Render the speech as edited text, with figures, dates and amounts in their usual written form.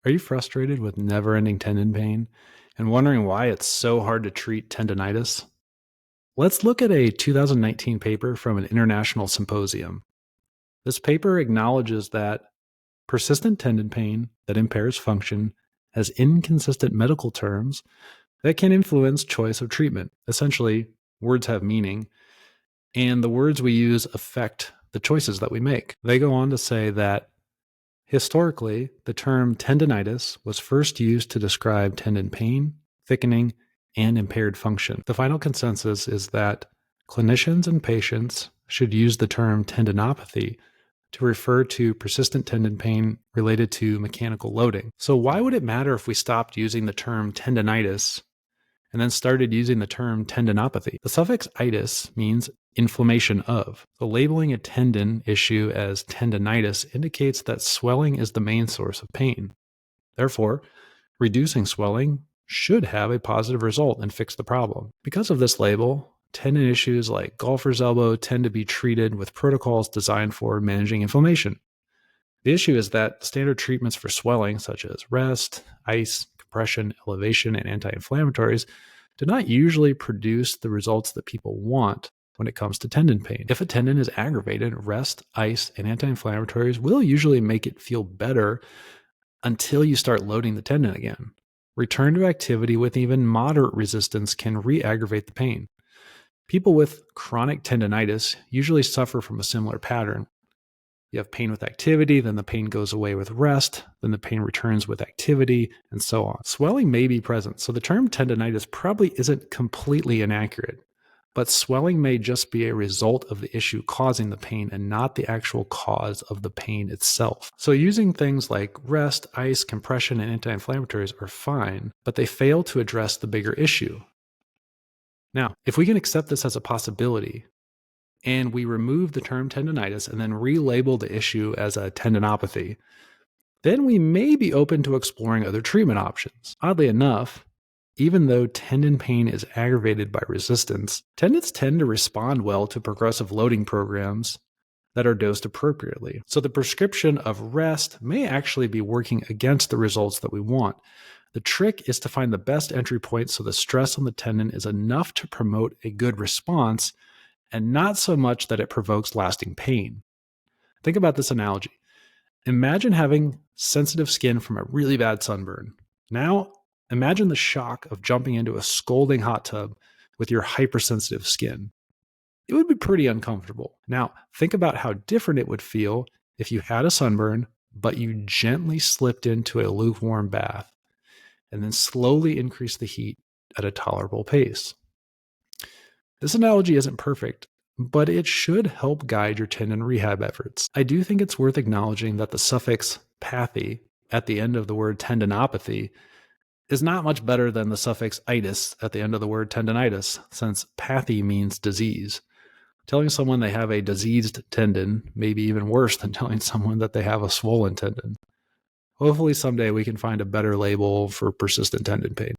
Are you frustrated with never-ending tendon pain and wondering why it's so hard to treat tendinitis? Let's look at a 2019 paper from an international symposium. This paper acknowledges that persistent tendon pain that impairs function has inconsistent medical terms that can influence choice of treatment. Essentially, words have meaning, and the words we use affect the choices that we make. They go on to say that historically, the term tendinitis was first used to describe tendon pain, thickening, and impaired function. The final consensus is that clinicians and patients should use the term tendinopathy to refer to persistent tendon pain related to mechanical loading. So why would it matter if we stopped using the term tendinitis and then started using the term tendinopathy? The suffix itis means inflammation of. So labeling a tendon issue as tendinitis indicates that swelling is the main source of pain. Therefore, reducing swelling should have a positive result and fix the problem. Because of this label, tendon issues like golfer's elbow tend to be treated with protocols designed for managing inflammation. The issue is that standard treatments for swelling, such as rest, ice, compression, elevation, and anti-inflammatories, do not usually produce the results that people want when it comes to tendon pain. If a tendon is aggravated, rest, ice, and anti-inflammatories will usually make it feel better until you start loading the tendon again. Return to activity with even moderate resistance can re-aggravate the pain. People with chronic tendinitis usually suffer from a similar pattern. You have pain with activity, then the pain goes away with rest, then the pain returns with activity, and so on. Swelling may be present, so the term tendinitis probably isn't completely inaccurate, but swelling may just be a result of the issue causing the pain and not the actual cause of the pain itself. So using things like rest, ice, compression, and anti-inflammatories are fine, but they fail to address the bigger issue. Now, if we can accept this as a possibility, and we remove the term tendinitis and then relabel the issue as a tendinopathy, then we may be open to exploring other treatment options. Oddly enough, even though tendon pain is aggravated by resistance, tendons tend to respond well to progressive loading programs that are dosed appropriately. So the prescription of rest may actually be working against the results that we want. The trick is to find the best entry point so the stress on the tendon is enough to promote a good response and not so much that it provokes lasting pain. Think about this analogy. Imagine having sensitive skin from a really bad sunburn. Now, imagine the shock of jumping into a scalding hot tub with your hypersensitive skin. It would be pretty uncomfortable. Now, think about how different it would feel if you had a sunburn, but you gently slipped into a lukewarm bath and then slowly increased the heat at a tolerable pace. This analogy isn't perfect, but it should help guide your tendon rehab efforts. I do think it's worth acknowledging that the suffix pathy at the end of the word tendinopathy is not much better than the suffix itis at the end of the word tendinitis, since pathy means disease. Telling someone they have a diseased tendon may be even worse than telling someone that they have a swollen tendon. Hopefully someday we can find a better label for persistent tendon pain.